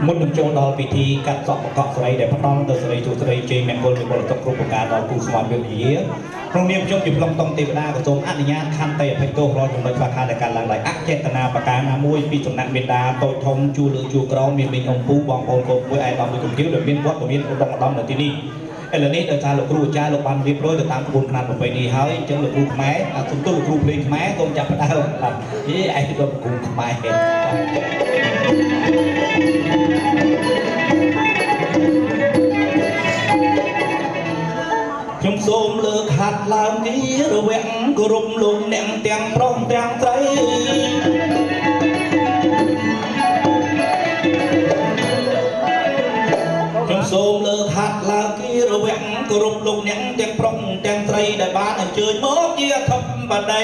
មុននឹងចូលដល់ពិធីកាត់សក់ប្រកបស្រីដែលផ្ដល់ទៅស្រីជួស្រីជ័យមង្គលមានពលរដ្ឋគ្រប់ប្រការដល់គូស្វាមីភរិយាក្នុងនាមខ្ញុំជាប្លង់តុងទេវតាក៏សូមអនុញ្ញាតខន្តីអភ័យទោសរាល់ចំណុចខ្វះខាតដែលកើតឡើងដោយអចេតនាប្រការណាមួយពីសំណាក់មេត្តាតូចធំជួលើជួក្រមមានមីងអំពូបងប្អូនកូនមួយឯកឧត្តមមួយកំគៀវដែលមានវត្តមានឧត្តមឧត្តមនៅទីនេះឥឡូវនេះដោយសារលោកគ្រូអាចារ្យលោកបានរៀបរយទៅតាមក្បួនខ្នាតប្រពៃណីហើយអញ្ចឹងលោកគ្រូខ្មែរសូមទោសលោកគ្រូភ្លេងខ្មែរសូមចាប់ផ្ដើមបាទយេឯងទៅគ្រូខ្មែរខ្ញុំសូមលើកហាត់ឡើងទីរវាងគោរពលោកអ្នកទាំងប្រុសទាំងស្រីខ្ញុំសូមលើកហាត់ឡើងទីរវាងគោរពលោកអ្នកទាំងប្រុសទាំងស្រីដែលបានអញ្ជើញមកជាធម្មតា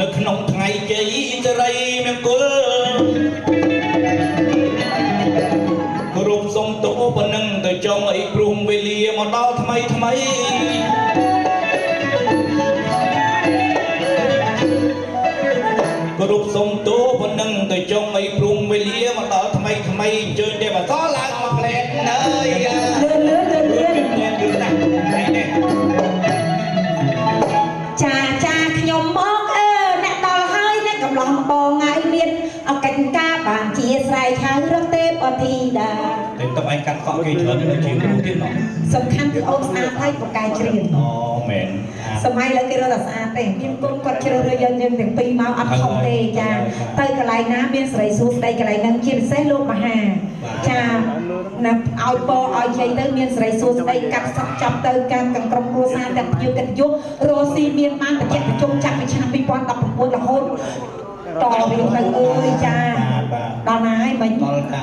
នៅក្នុងថ្ងៃជ័យសិរីមង្គលរូបសុំតោប៉ុណ្ណឹងទៅចង់អីព្រមវេលាមកដល់ថ្មីរូបសុំតោប៉ុណ្ណឹងទៅចង់អីព្រមវេលាមកដល់ថ្មីអញ្ជើញទេបតឡើងមកផ្លែតអើយលឿនចាខ្ញុំមកអ្នកដល់ហើយអ្នកកំឡុងបងថ្ងៃមានអកិច្ចការបានជាស្រ័យឆៅរកទេពអធិតាតែតើឯងកាត់សក់គេច្រើននៅជាងគ្រូទៀតណោះសំខាន់គឺអូនស្អាតហើយបកកាយជ្រៀងអូមែនសម័យឥឡូវគេរកតែស្អាតទេមានកូនគាត់ជ្រើសរើសយើងទាំងពីរមកអត់ខុសទេចាទៅកន្លែងណាមានសេរីសួស្ដីកន្លែងហ្នឹងជាពិសេសលោកមហាចាណាឲ្យពរឲ្យជ័យទៅមានសេរីសួស្ដីកាត់សក់ចាប់ទៅកាន់ទាំងក្រុមគ្រួសារទាំងភ្ញៀវកិត្តិយសរស់ស៊ីមានបានបច្ចៈប្រជុំចាប់ពីឆ្នាំ2016រហូតតរៀងទៅអើយចាដល់ណាហើយមិញដល់ថា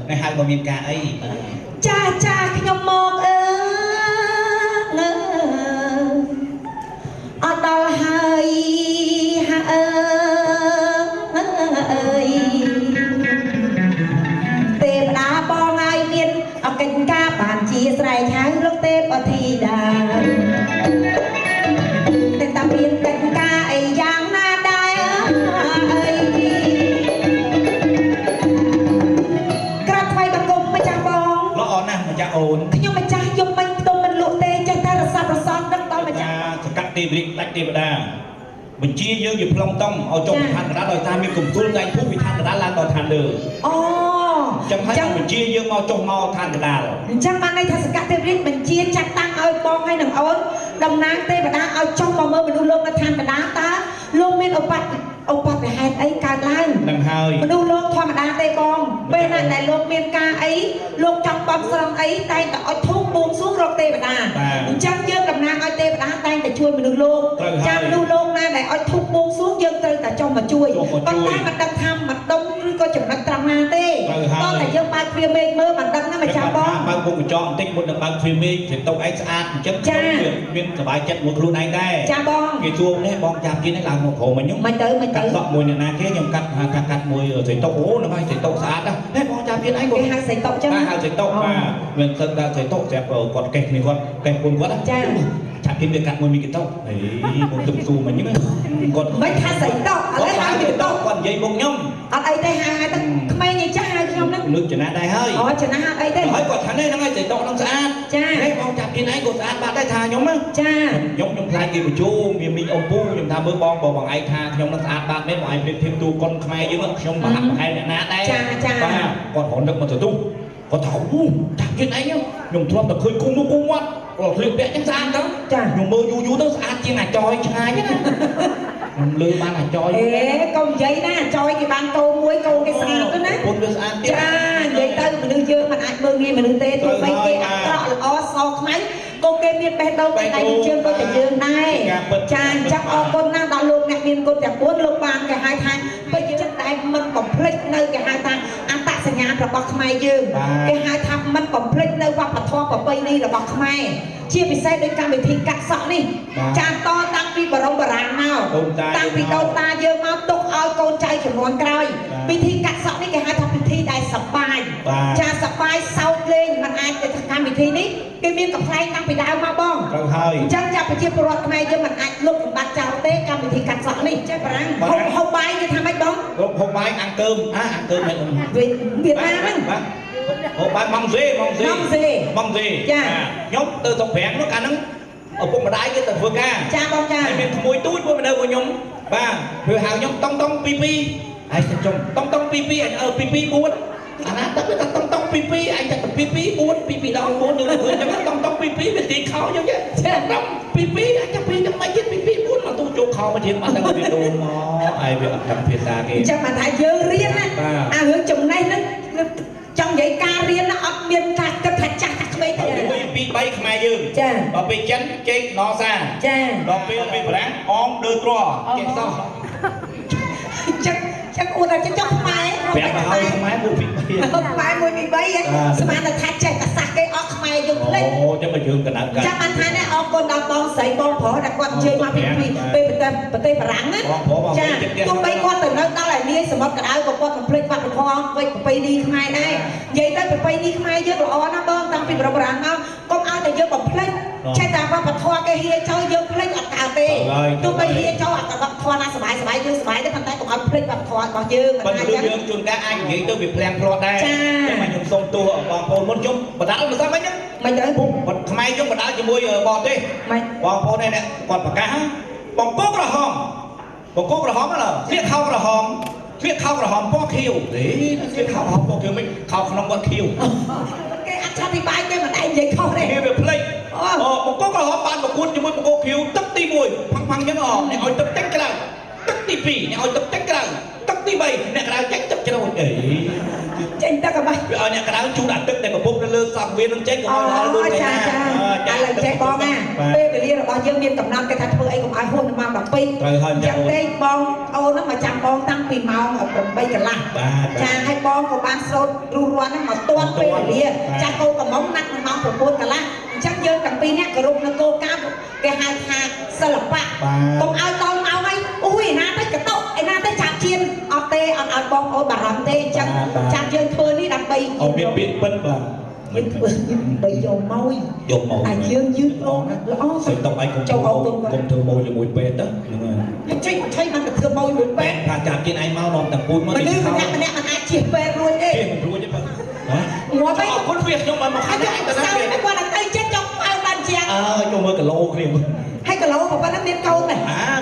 នេះហៅបើមានការអីចាខ្ញុំមកអត់ដល់ហើយទេវតាបងហើយមានអកិច្ចការបានជាស្រ័យឆៅរកទេពអធិតាតែតាមានកិច្ចការអីយ៉ាងណាដែរក្រាបថ្វាយបង្គំម្ចាស់បងល្អណាស់ម្ចាស់អូនខ្ញុំម្ចាស់យំបាញ់ផ្ទុំមិនលក់ទេចេះតែរសាប់រសំដឹកដល់ម្ចាស់សកាត់ទេវរិកដាច់ទេវតាបញ្ជាយើងជាប្លង់តុងឲ្យចុះវិធានកណ្ដាលដោយតាមមានកំទូលដៃភូមិវិធានកណ្ដាលឡើងដល់ឋានលើអូចឹងហើយបញ្ជាយើងមកចុះមកឋានកណ្ដាលអញ្ចឹងបានន័យថាសកទេវរិទ្ធបញ្ជាចាត់តាំងឲ្យបងហើយនឹងអូនតំណាងទេវតាឲ្យចុះមកមើលមនុស្សលោកនៅឋានកណ្ដាលតើលោកមានឧបត្តិហេតុអីកើតឡើងនឹងហើយមនុស្សលោកធម្មតាទេបងពេលណាដែលលោកមានការអីលោកចង់បំស្រង់អីតែងតែឲ្យធូបបួងសួងរកទេវតាអញ្ចឹងយើងតំណាងឲ្យទេវតាតែងតែជួយមនុស្សលោកចាំមនុស្សលោកណាដែលឲ្យធូបបួងសួងយើងត្រូវតែចុះមកជួយប៉ុន្តែមិនដឹងថាមិនដុំឬក៏ចំណុចត្រង់ណាទេតោះតែយើងបើកទ្វារមេឃមើលមិនដឹងណាម្ចាស់បងបើកមុខកញ្ចក់បន្តិចមុននឹងបើកទ្វារមេឃទៅតុកឯងស្អាតអញ្ចឹងមានសុបាយចិត្តមួយខ្លួនឯងដែរចាបងគេជួបនេះបងចាប់ជិះនេះឡើងមកក្រុមវិញមិនទៅកាត់សក់មួយអ្នកណាគេខ្ញុំកាត់មួយស្រីតុកអូនៅហើយស្រីតុកស្អាតណាស់ហេបងចាប់ជិះឯងគេហៅស្រីតុកចឹងហៅស្រីតុកបាទមានទឹកដល់ស្រីតុកស្រាប់គាត់កេះគ្នាគាត់កេះពុនគាត់ចាចាប់ជិះវាកាត់មួយមីកតុកអីមកទឹកស៊ូមិញហ្នឹងគាត់មិនថាស្រីតុកឥឡូវហៅមីកតុកគាត់និយាយមកខ្ញុំអត់អីទេហៅទៅក្មេងឯចាស់ហៅខ្ញុំហ្នឹងលើកចំណាដែរហើយអូចំណាហៅអីទេហើយគាត់ថានេះហ្នឹងឯងស្រីតុកហ្នឹងស្អាតចាហេបងចាប់ជិះឯងគាត់ស្អាតបាត់ដែរថាខ្ញុំហ្នឹងចាខ្ញុំខ្លាចគេបញ្ជូមានមីងអំពូខ្ញុំថាមើលបងឯងថាខ្ញុំនឹងស្អាតបាត់មែនបងឯងព្រៀបធៀបទូកុនខ្មែរយើងខ្ញុំប្រហាក់ប្រហែលអ្នកណាដែរចាបាទគាត់រត់នឹកមកទៅទូគាត់ថាអូចាប់ជិះឯងខ្ញុំធ្លាប់តែឃើញគុំមកគុំមាត់គាត់ឃ្លៀបពាក់ចឹងស្អាតទៅចាខ្ញុំមើលយូរទៅស្អាតជាងអាចយឆ្ងាយណាខ្ញុំលើបានអាចយអេកុំនិយាយណាអាចយគេបានកូនមួយកូនគេស្អាតទៅណាគុំវាស្អាតទៀតចានិយាយទៅមនុស្សយើងមិនអាចមើលងាយមនុស្សទេទោះបីគេអាក្រក់ល្អសខ្មៅក៏គេមានបេះដូងតែដៃជើងក៏តែយើងដែរចាអញ្ចឹងអរគុណណាស់ដល់លោកអ្នកមានគុណទាំង4លោកបានគេហៅថាពេញចិត្តតែមិនបំភ្លេចនៅគេហៅថាអត្តសញ្ញាណរបស់ខ្មែរយើងគេហៅថាមិនបំភ្លេចនៅវប្បធម៌ប្រពៃណីរបស់ខ្មែរជាពិសេសដោយកម្មវិធីកាត់សក់នេះចាតតាំងពីបរមបុរាណមកតាំងពីដូនតាយើងមកទុកឲ្យកូនចៅជំនាន់ក្រោយពិធីកាត់សក់នេះគេហៅថាពិធីដែលសប្បាយចាសប្បាយសោកលេងមិនអាចទៅកម្មវិធី ដើមមកបងចាំចាប់ប្រជាពលរដ្ឋខ្មែរយើងមិនអាចលុបបំបត្តិចោលទេកម្មវិធីកាត់សក់នេះចេះបារាំងហូបបាយគេថាម៉េចបងហូបបាយអង្គើមអង្គើមហ្នឹងវៀតណាមហ្នឹងហូបបាយម៉ងសេចាខ្ញុំទៅទៅប្រាំងនោះកាលហ្នឹងឪពុកម្ដាយគេទៅធ្វើការចាបងចាហើយមានក្មួយទូចមួយនៅរបស់ខ្ញុំបាទវាហៅខ្ញុំតុងពីហើយខ្ញុំតុងពីពីអញពី4អាណាទឹកវាតុងពីអញតែពី4ដង4យើងឃើញចឹងតុងពីវាទីខោចឹងចេះតុងពីអញតែពីចឹងមិនទៀតពី4មកទូចូលខោមកជាងបាត់តែវាដូរមកហើយវាអត់ដឹងភាសាគេអញ្ចឹងបានថាយើងរៀនណាអារឿងចំណេះហ្នឹងចង់និយាយការរៀនណាអត់មានថាគិតថាចាស់ថាក្មេងទេ1 2 3ខ្មែរយើងចាដល់ពេលចិនចេកណសាចាដល់ពេលបារាំងអមដើត្រចេះសោះចឹងអួតតែចង់ខ្មែរប្រាប់ឲ្យខ្មែរ1 2 3ខ្មែរ1 2 3ស្មានតែថាចេះតែសាសគេអស់ខ្មែរយើងភ្លេចអូចឹងមកយើងកណ្ដាលកាចាំបានថានេះអរគុណដល់បងស្រីបងប្រុសដែលគាត់អញ្ជើញមកពីប្រទេសបារាំងណាចាទោះបីគាត់ទៅនៅដល់ឯនាយសមុទ្រក្តៅក៏គាត់មិនភ្លេចវប្បធម៌វិប្រពៃណីខ្មែរដែរនិយាយទៅប្រពៃណីខ្មែរយើងល្អណាស់បងតាំងពីបុរាណមកកុំឲ្យតែយើងបំភ្លេចចេះតែវប្បធម៌គេហៀចូលយើងភ្លេចអត់កើតទេទោះបីហៀចូលអត់វប្បធម៌ណាសบายយើងសบายទេប៉ុន្តែកុំឲ្យភ្លេចវប្បធម៌របស់យើងមិនថាយើងជួនកាលអាចនិយាយទៅវាភ្លាំងភ្លាត់ដែរតែមកខ្ញុំសូមទោសបងប្អូនមុនខ្ញុំបដាល់មិនស្អាតមិនហ្នឹងមិនទៅខ្មែរខ្ញុំបដាល់ជាមួយបរទេសបងប្អូននេះគាត់ប្រកាសបងគោក្រហមណាស្លៀកខោក្រហមពណ៌ខៀវទេស្លៀកខោក្រហមពណ៌ខៀវមិនខោក្នុងគាត់ខៀវគេអត់ថាពីបាយគេមិនដែរនិយាយខុសទេវាភ្លេចបងគោក្រហមបានប្រកួតជាមួយបងគោខៀវទឹកទី1ផាំងចឹងអ្នកឲ្យទឹកតិចក្រៅទឹកទី2អ្នកឲ្យទឹកតិចក្រៅទឹកទី3អ្នកក្រៅចេញទឹកជ្រៅអីចេញទឹកអ្ហ៎វាឲ្យអ្នកក្រៅជូនអាទឹកតែកំពុងនៅលើសង្វៀននឹងចេញកុំឲ្យដល់លួចទេណាឥឡូវចេះបងណាពេលវេលារបស់យើងមានកំណត់គេថាធ្វើអីកុំឲ្យហួសនៅម៉ោង12ត្រូវហើយចឹងទេបងអូនហ្នឹងមកចាំបងតាំងពីម៉ោង8កន្លះចាឲ្យបងក៏បានសូត្ររួសរាន់ហ្នឹងមកទាន់ពេលវេលាចាស់កូនកំមុំណាត់នៅម៉ោង9កន្លះអញ្ចឹងយើងទាំងពីរនាក់គោរពនៅគោលការណ៍គេហៅថាសិល្បៈកុំឲ្យដល់ម៉ោងហើយអូយឯណាទៅកតុកឯណាទៅចាប់ជៀនអត់ទេអត់ឲ្យបងអូនបារម្ភទេអញ្ចឹងចាំយើងធ្វើនេះដើម្បីអូមានពាក្យពិតបាទយើងធ្វើបីយកមកតែយើងយឺតល្អសិតតុកឯងកុំធ្វើម៉ូជាមួយពេទ្យទៅហ្នឹងហើយចេញបានទៅធ្វើម៉ូជាមួយពេទ្យថាចាប់ជៀនឯងមកនាំទាំងពូជមកនេះម្នាក់មិនអាចជិះពេទ្យរួចទេមិនរួចទេបាទងាប់ទៅអរគុណវាខ្ញុំបានមកខាងឯងទៅណាគេគាត់តែចិត្តចង់ឲ្យបានជាងចូលមើលគីឡូគ្នាហើយគីឡូប៉ុណ្ណឹងមានកូនទេ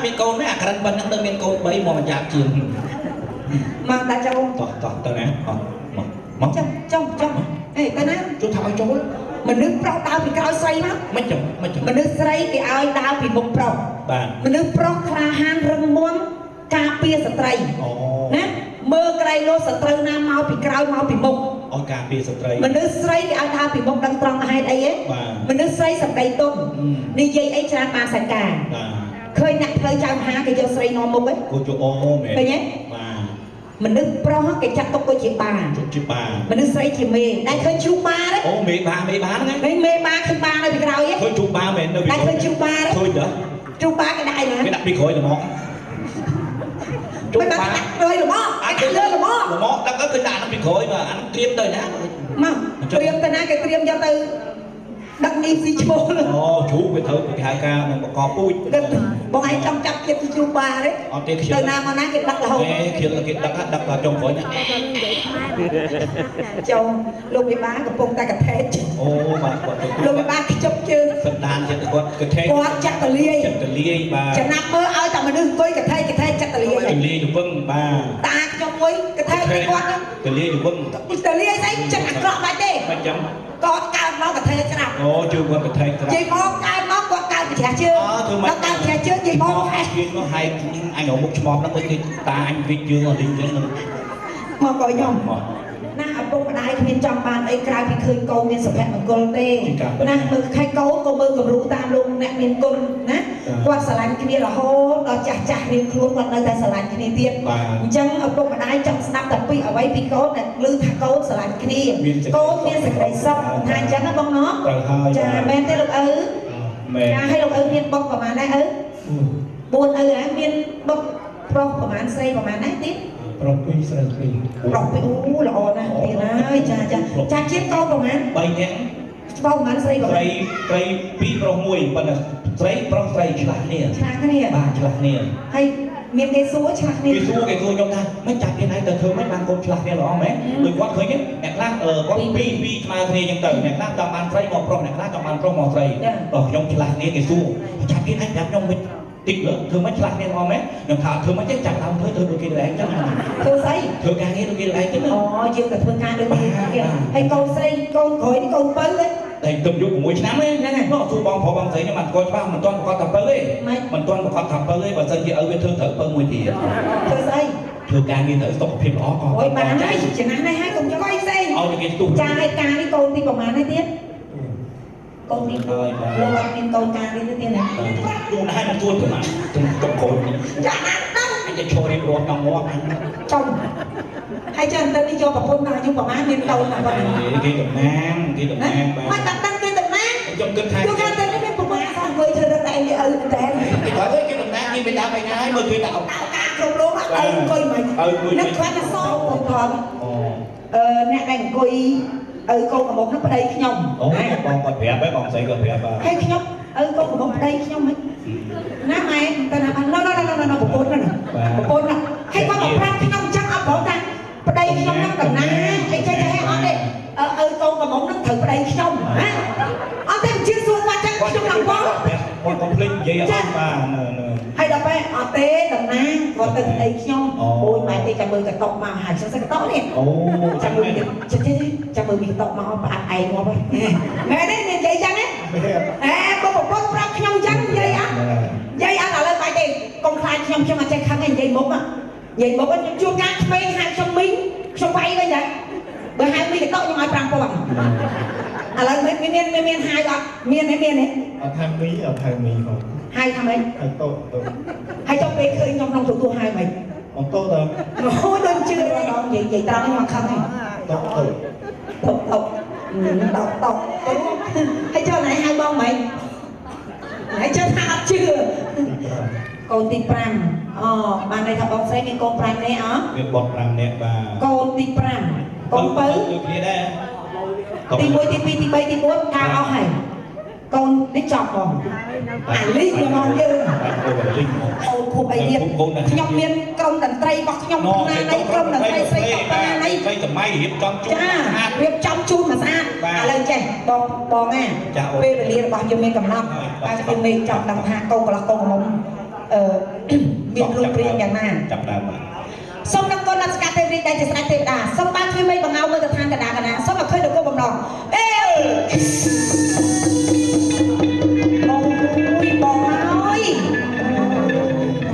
មានកូនទេអាក្រិនប៉ុណ្ណឹងទៅមានកូន3មកចាប់ជៀនមកតាចូលតោះទៅណាមកចង់អេទៅណាជួយថាឲ្យចូលមនុស្សប្រុសដើរពីក្រោយស្រីមកមិនចឹងមនុស្សស្រីគេឲ្យដើរពីមុខប្រុសបាទមនុស្សប្រុសក្លាហានរឹងមាំការពារស្ត្រីណាមើលក្រៃលោសត្រូវណាមកពីក្រោយមកពីមុខឲ្យការពារស្ត្រីមនុស្សស្រីគេឲ្យដើរពីមុខដឹងត្រង់ហេតុអីហ៎មនុស្សស្រីសម្ដីទុំនិយាយអីច្រើនបានសាច់ការឃើញអ្នកផ្លូវចៅមហាគេយកស្រីនាំមុខហ៎គូជអូមែនឃើញទេមនុស្សប្រុសគេចាត់ទុកទៅជាបាមនុស្សស្រីជាមេដែលឃើញជូបាទេអូមេបាហ្នឹងឯងមេបាឃើញបានៅពីក្រោយហ៎ឃើញជូបាមែននៅពីក្រោយឃើញជូបាទេឃើញទេជូបាគេដាក់អីណាគេដាក់ពីក្រោយល្មមជូបាដាក់ក្រោយល្មមអាចលើល្មមដាក់ទៅគឺដាក់នៅពីក្រោយបាទអាត្រៀមទៅណាមកត្រៀមទៅណាគេត្រៀមយកទៅដឹកនេះស៊ីឈ្មោះអូជ្រូកវាត្រូវគេហៅការនឹងបកកពូជបងឯងចង់ចាប់ចិត្តជូបាទេអត់ទេទៅណាមកណាគេដឹករហូតគេដឹកដល់ចុងក្រោយណាចូលលោកវិបាកំពុងតែកថេអូបាទគាត់លោកវិបាខ្ជប់ជើងសន្តានចិត្តគាត់កថេគាត់ចាក់តលាយបាទចំណាប់មើលឲ្យតែមនុស្សអង្គុយកថេចាក់តលាយទៅវឹងបាទតាខ្ញុំមួយកថេគាត់តលាយទៅវឹងតលាយស្អីចិត្តអាក្រក់បាច់ទេមិនចឹងគាត់កើតមកកថេច្រាប់អូជួយគាត់កថេច្រាប់ជិះមកកើតមកគាត់កើតប្រជជើងគាត់កើតប្រជជើងជិះមកហែជិះមកហែអញរមុខឆ្មោះហ្នឹងគេតាអញវិជជើងអត់លីងចឹងមកក៏ខ្ញុំណាឪពុកម្ដាយគ្មានចង់បានអីក្រៅពីឃើញកូនមានសុភមង្គលទេណាមើលខែកូនក៏មើលគំរូតាមលោកអ្នកមានគុណណាគាត់ស្រឡាញ់គ្នារហូតដល់ចាស់រៀងខ្លួនគាត់នៅតែស្រឡាញ់គ្នាទៀតអញ្ចឹងឪពុកម្ដាយចង់ស្ដាប់តែពីអ្វីពីកូនដែលឮថាកូនស្រឡាញ់គ្នាកូនមានសេចក្តីសុខថាអញ្ចឹងណាបងណោះចាមែនទេលោកឪមែនចាឲ្យលោកឪមានបុកប្រហែលដែរឪ4ឪហ៎មានបុកប្រុសប្រហែលស្រីប្រហែលដែរទៀតប្រុស2ស្រី2ប្រុស2អូល្អណាស់ទៀតហើយចាជាតិកូនប្រហែល3នាក់ បោកមិនស្រីក៏ស្រី ស្រីពីរប្រុសមួយប៉ុន្តែស្រីប្រុសស្រីឆ្លាស់គ្នាឆ្លាស់គ្នាហើយមានគេសួរឆ្លាស់គ្នាគេសួរខ្ញុំថាមិនចាក់គេណៃទៅធ្វើមិនបានកូនឆ្លាស់គ្នាល្អមែនដូចគាត់ឃើញអ្នកខ្លះគាត់ពីរស្មើគ្នាអញ្ចឹងទៅអ្នកខ្លះចង់បានស្រីមកប្រុសអ្នកខ្លះចង់បានប្រុសមកស្រីខ្ញុំឆ្លាស់គ្នាគេសួរចាក់គេណៃប្រាប់ខ្ញុំវិញតិចធ្វើមិនឆ្លាស់គ្នាល្អមែនខ្ញុំថាធ្វើមិនចេះចាក់ដើមធ្វើដូចគេដែរអញ្ចឹងធ្វើស្អីធ្វើការងារដូចគេដែរអញ្ចឹងអូយើងក៏ធ្វើការដូចគេហើយកូនស្រីកូនក្រោយនេះកូនបើទេតែទុំយុគ6ឆ្នាំហ្នឹងនោះសួរបងប្រុសបងស្រីខ្ញុំមិនស្គាល់ច្បាស់មិនទាន់ប្រកាសថាបើទេមិនទាន់ប្រកាសថាបើទេបើសិនជាឪវាធ្វើត្រូវបើមួយទៀតធ្វើស្អីធ្វើការងារត្រូវសុខភាពល្អក៏អូយបានហើយចំណាស់នេះហើយកុំចុះអីផ្សេងឲ្យគេទុះចាហេតុការនេះកូនទីប្រហែលនេះទៀតកូនទីលោកអត់មានកូនការនេះទៀតណាទូនឲ្យមកទួតប្រហែលទុំកូនចាណាស់ដល់អញទៅឈររៀបរាប់ដល់ងាប់ចំហើយចាំទៅនេះយកប្រពន្ធមកយកប្រហែលមានកូនតែប៉ុណ្ណឹងគេតំណាងមិនបាត់ដឹងគេតំណាងខ្ញុំគិតថាយកទៅនេះមានប្រហែលសោះអង្គុយធ្វើតែឯងឪតែគេថាគេតំណាងគេមិនដាក់បញ្ញាឲ្យមើលគេដាក់ការគ្រប់លោកឲ្យអង្គុយមិននឹកខ្វះតែសោផងអ្នកដែលអង្គុយឪកូនកំមុំនោះប្តីខ្ញុំអូបងគាត់ប្រាប់ហើយបងស្រីគាត់ប្រាប់ហើយខ្ញុំឪកូនកំមុំប្តីខ្ញុំហិចណាម៉ែតែណាណូប្រពន្ធណាហើយគាត់មកប្រាប់ខ្ញុំចឹងអត់បងថាប្តីខ្ញុំនឹងតំណាងអីចេះតែអត់ទេឪកូនកំមុំនឹងត្រូវប្តីខ្ញុំណាអត់ទេជឿសួរគាត់ចឹងខ្ញុំឡើងបងគាត់កុំភ្លេចនិយាយអត់បានហើយដល់ពេលអត់ទេតំណាងគាត់ទៅប្តីខ្ញុំអូយម៉ែទេចាំមើលកតុកមកហើយខ្ញុំសិកតុកនេះអូចាំមើលចាំមើលមានកតុកមកប្រអាប់ឯងមកម៉ែទេនិយាយចឹងណាបងប្រពន្ធប្រាប់ខ្ញុំចឹងនិយាយអត់ឥឡូវបាយទេកុំខ្លាចខ្ញុំអត់ចេះខឹងទេនិយាយមុខខ្ញុំជួបការក្មេងហៅខ្ញុំមីងខ្ញុំវាយវិញដែរបើហៅមីងកតុកខ្ញុំឲ្យ5000ឥឡូវមានហៅអត់មានទេអត់ថាមីអត់ថាមីផងហៅថាម៉េចហៅតូហើយចុះពេលឃើញខ្ញុំក្នុងទទួលហៅម៉េចអត់តូតើអូយដូចជឿទេដល់និយាយត្រង់មកខឹងហ្នឹងតូហើយចុះណៃហៅបងម៉េចហើយចុះថាអត់ជឿកូនទី5អូបានន័យថាបងស្រីមានកូន5នាក់អមានបង5នាក់បាទកូនទី5កូនបើដូចគ្នាដែរទី1ទី2ទី3ទី4ការអស់ហើយកូននេះចប់បងអាលីងមកយើងអូនគូបអីទៀតខ្ញុំមានក្រុមតន្ត្រីរបស់ខ្ញុំណានៃក្រុមតន្ត្រីស្រីតានៃស្រីសម័យរៀបចំជូនរៀបចំជូនមកស្អាតឥឡូវចេះបងណាពេលវេលារបស់យើងមានកំណត់តែខ្ញុំមេចង់ដឹងថាកូនកន្លោះកូនកំមុំមានរូបរាងយ៉ាងណាចាប់ដើមបាទសូមដល់កូនដល់ស្កាទេវរីដែលជាស្ដេចទេវតាសូមបានធ្វើមេបង្អោមើលទៅឋានកណ្ដាលកណាសូមឲ្យឃើញដល់គោបំណងអេបងហើយ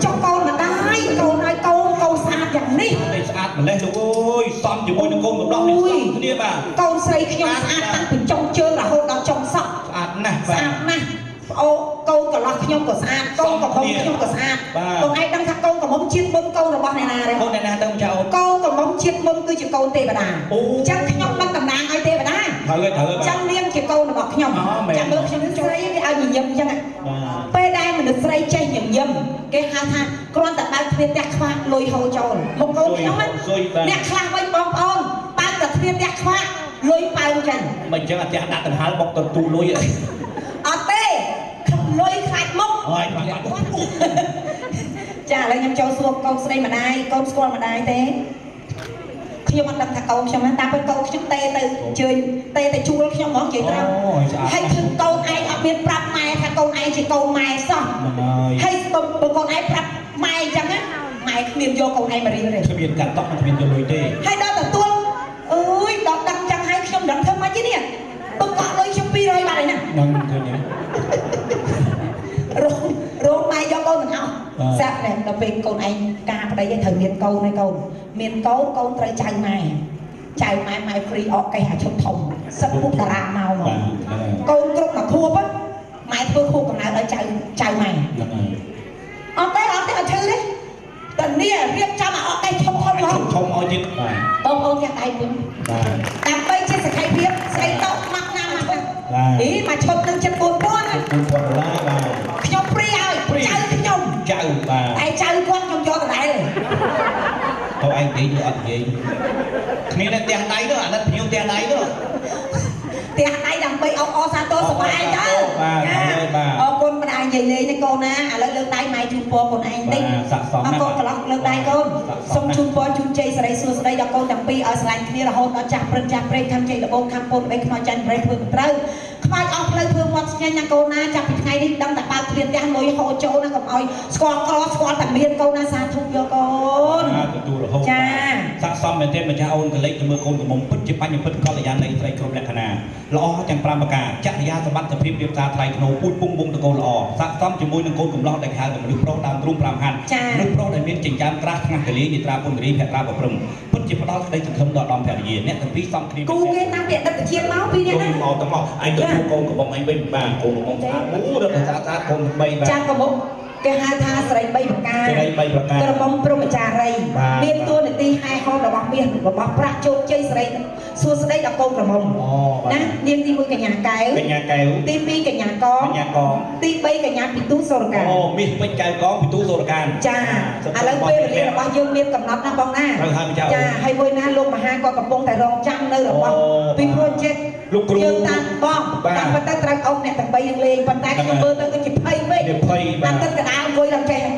ចុះកូនម្ដាយកូនហើយកូនស្អាតយ៉ាងនេះស្អាតម្លេះលោកអើយសំជាមួយនឹងកូនម្ដងនេះសំគ្នាបាទកូនស្រីខ្ញុំស្អាតតាំងពីចុងជើងរហូតដល់ចុងសក់ស្អាតណាស់ស្អាតណាស់អូកូនកន្លោះខ្ញុំក៏ស្អាតកូនកំមុំខ្ញុំក៏ស្អាតបងឯងដឹងថាកូនកំមុំជាតិមុនកូនរបស់អ្នកណាទេកូនអ្នកណាទៅចៅកូនកំមុំជាតិមុនគឺជាកូនទេវតាអញ្ចឹងខ្ញុំមិនតំណាងឲ្យទេវតាត្រូវចាំនាងជាកូនរបស់ខ្ញុំចាំមើលខ្ញុំស្រីគេឲ្យញញឹមអញ្ចឹងពេលដែលមនុស្សស្រីចេះញញឹមគេហៅថាគ្រាន់តែបើកទ្វារផ្ទះខ្វាក់លុយហូរចូលមកកូនខ្ញុំអ្នកខ្លះវិញបងប្អូនបើកតែទ្វារផ្ទះខ្វាក់លុយបើអញ្ចឹងមិនអញ្ចឹងអាចារ្យដាក់ដង្ហើមបុកទៅទូលុយអត់ទេលុយខ្លាចមុខហើយចាឥឡូវខ្ញុំចូលសួរកូនស្រីម្ដាយកូនស្គាល់ម្ដាយទេខ្ញុំអត់ដឹងថាកូនខ្ញុំណាតាមពិតកូនខ្ញុំទេទៅជើញទេទៅជួលខ្ញុំហ្មងនិយាយត្រង់ហើយគឺកូនឯងអត់មានប្រាប់ម៉ែថាកូនឯងជាកូនម៉ែសោះហើយបើកូនឯងប្រាប់ម៉ែអញ្ចឹងណាម៉ែគ្មានយកកូនឯងមករៀនទេគ្មានកាត់តក់គ្មានយកលុយទេហើយដល់ទទួលអើយដល់ដឹងចឹងហើយខ្ញុំដឹងធ្វើម៉េចទេនេះបើកក់លុយខ្ញុំ200បាត់ហើយណាដឹងឃើញទេរោងម៉ែយកកូនមិនអស់សាប់ណែដល់ពេលកូនឯងការប្តីឯងត្រូវមានកូនហើយកូនមានកូនត្រូវចៅម៉ែម៉ែហ្វ្រីអកកេះអាឈុតធំសិតពុកតារាមកកូនគ្រប់មកខួបម៉ែធ្វើខួបកំណើតឲ្យចៅម៉ែអត់ទេអត់ឈឺទេតនេះរៀបចំឲ្យអកកេះធំមកធំឲ្យទៀតបងប្អូនទាំងដៃវិញដើម្បីជាសក្ខីភាពស្រីតោមកណាមកអីមកឈុតនឹងចិត្ត4000 $4000បាទខ្ញុំព្រីឲ្យចៅខ្ញុំចៅបាទតែចៅគាត់ខ្ញុំយកដដែលទៅឯងនិយាយអត់និយាយគ្នានៅផ្ទះដៃទៅអាណិតភ្ញៀវផ្ទះដៃទៅ thì ai đằng bay ô sa tô sập ai chứ con bên ai gì lên cô na lấy lương đai mai chun po con anh tinh con có lọc lương đai con xong chun po chun chơi sợi xua sợi đọc con đằng pi ở sài kia là hôn nó chặt prey tham chơi là bông tham pôn đây nói chân prey phương trâu mai ọc lấy phương ngoặt nhanh cô na chặt ngày đi đâm tại bao tiền tiền ngồi hộ chỗ nó còn oi squat tạm biệt cô na sa thục vô con cha sắc xóm bên trên mà cha ôn cái lấy cái mưa côn của mông bứt chỉ bánh những bứt có là dàn này trai cột đẹp khả năng lo chẳng pram bạc cả chắc là gia bắt tập phim điệp ra trai nô bút bung bung tờ côn lo sắc xóm chỉ môi nâng côn cùng lo đại khái của nước pro đam rung pram hàn nước pro đại miền chỉnh trang tra thằng cái lý như tra quân lý phẹt ra bậc rừng bứt chỉ bắt đó đây thực không đọt đòn phẹt gì nè tập phim xóm khi cô nghe nam điện đập chiên máu phi nhá màu tấm màu anh tự mua côn của bông anh bên bàn côn của bông tháo được ra côn bay cha có một cái hai tha sợi bay bạc ca cái bông pro mà trà rây miền tua này ti hai con là bọc miền và bọc ra chốt chơi sợi xua sợi là con cả mông nè liên ti với cái nhà kéo ti pi cái nhà con ti bay cái nhà bị tú sổ cả miền bên cái có bị tú sổ cả cha lấy quê mình là bao nhiêu miền cầm nắp na bông na cha hay quê na luôn mà hai con cầm bông tại rong trăng nơi là bông pi project dương tan bom tan bắt tay ông này thằng bay lên bắt tay cái bơ tới cái chụp hay với tan tất cả đá quay làm trẻ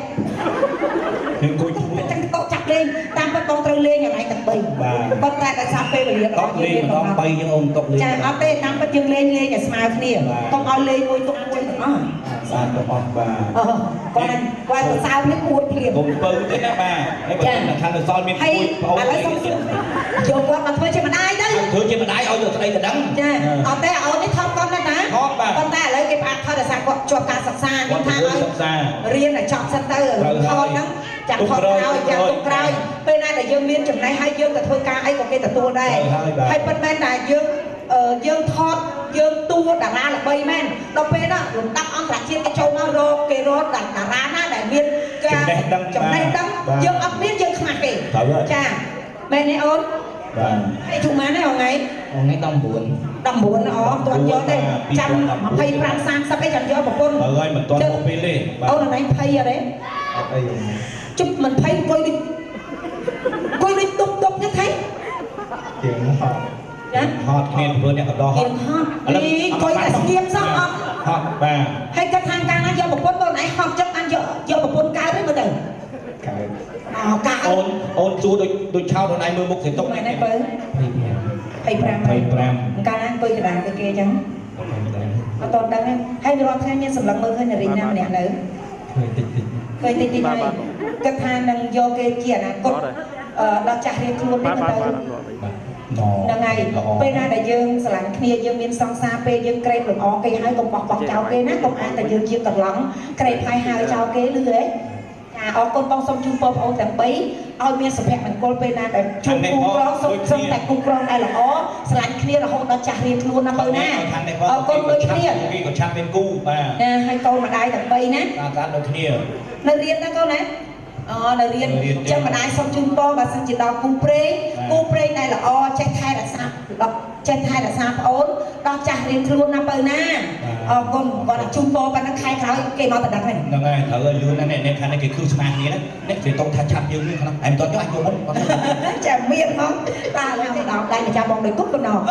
chẳng to chặt lên tam bắt con trâu lên nhà này thằng bay bắt tay tại sao bay về tóc lên mà con bay nhưng ông tóc lên cha áo tê tam bắt dương lên nhà smile kia con ao lên ngồi tóc quay đó sao con bà con anh qua từ sau biết cuốn liền cùng bơ thế đó bà cái bữa là thằng soi miếng hay à lấy xong rồi qua mà thuê cho mình ai đấy thuê cho mình ai ở đây là đắng ở đây ở đây thông con đó ná con ta lấy cái bạc thôi là sao cho cả sập xa nhưng tha riêng là chọn sân tơ thôi đó chẳng khó nào chẳng tục rồi bên này là dương miên chừng này hai dương là thôi ca ấy có cái là tua đây hay bên bên này dương thọt dương tua đà ra là bay men đâu bên đó lục đắp ông là trên cái châu nó rô cái rô đà ra nó đại miên chồng này đâm dương ấp miên dương khạc kì cha bên này ôn hay chúng má này ở ngay đầm buồn nó toàn gió đây trăm hay pram sang sắp cái chẳng gió một con ơi mình toàn một bên đi ông là anh hay ở đấy chụp mình thấy coi đi tục như thế hot miền vừa này ở đó hot đi coi là kiếm sao hot bà hay cái thang ca nó do một con này hot chắc ăn do một con cao đấy mà từ cao ôn chú đôi trao đôi này mưa mục thì tốt này này bơi hay pram ca nó coi cái đàn cái kia chẳng mà toàn đang hay rồi thay như sầm lặng mưa hơi là rình nam nè nữ khơi tít này cái thang đang do cái kia là conเราจะเรียนรู้ได้มาตั้งยังไงเป็นอะไรยังสลังเคลียยังมีซองซาเปยังเกรดหรืออ๋อเกยให้กบปอกเจ้าเกยนะกบอ่านแต่ยังยืมตัดหลังเกรดพายหายเจ้าเกยเลยอ๋อคนต้องส่งจุ่มปอบเอาแต่ไปเอาเมียสเปกมันโกลเป็นอะไรจุ่มกูกรองส่งแต่กูกรองได้หรออ๋อสลังเคลียเราคงเราจะเรียนรู้นะเบอร์หน้าเอาคนเลยเคลียก็ชักเป็นกู้ให้โตมาได้แต่ไปนะการโดนเคลียนักเรียนนะเขานะđời riêng chẳng mà ai xong chung po và xong chỉ đọc cung pre này là chạy thai là sao đọc chạy thai là sao ổn đọc chả riêng luôn năm bờ na còn gọi là chung po và nó khai kháo cái nó thật đặc này nó ngay thở luôn này nên khả năng cái khư smart này đấy thì tôi thay chặt dương như thế em tôi cho anh vô bốn chả miệng không ta làm đọc đây là cha bông đời cúc con nào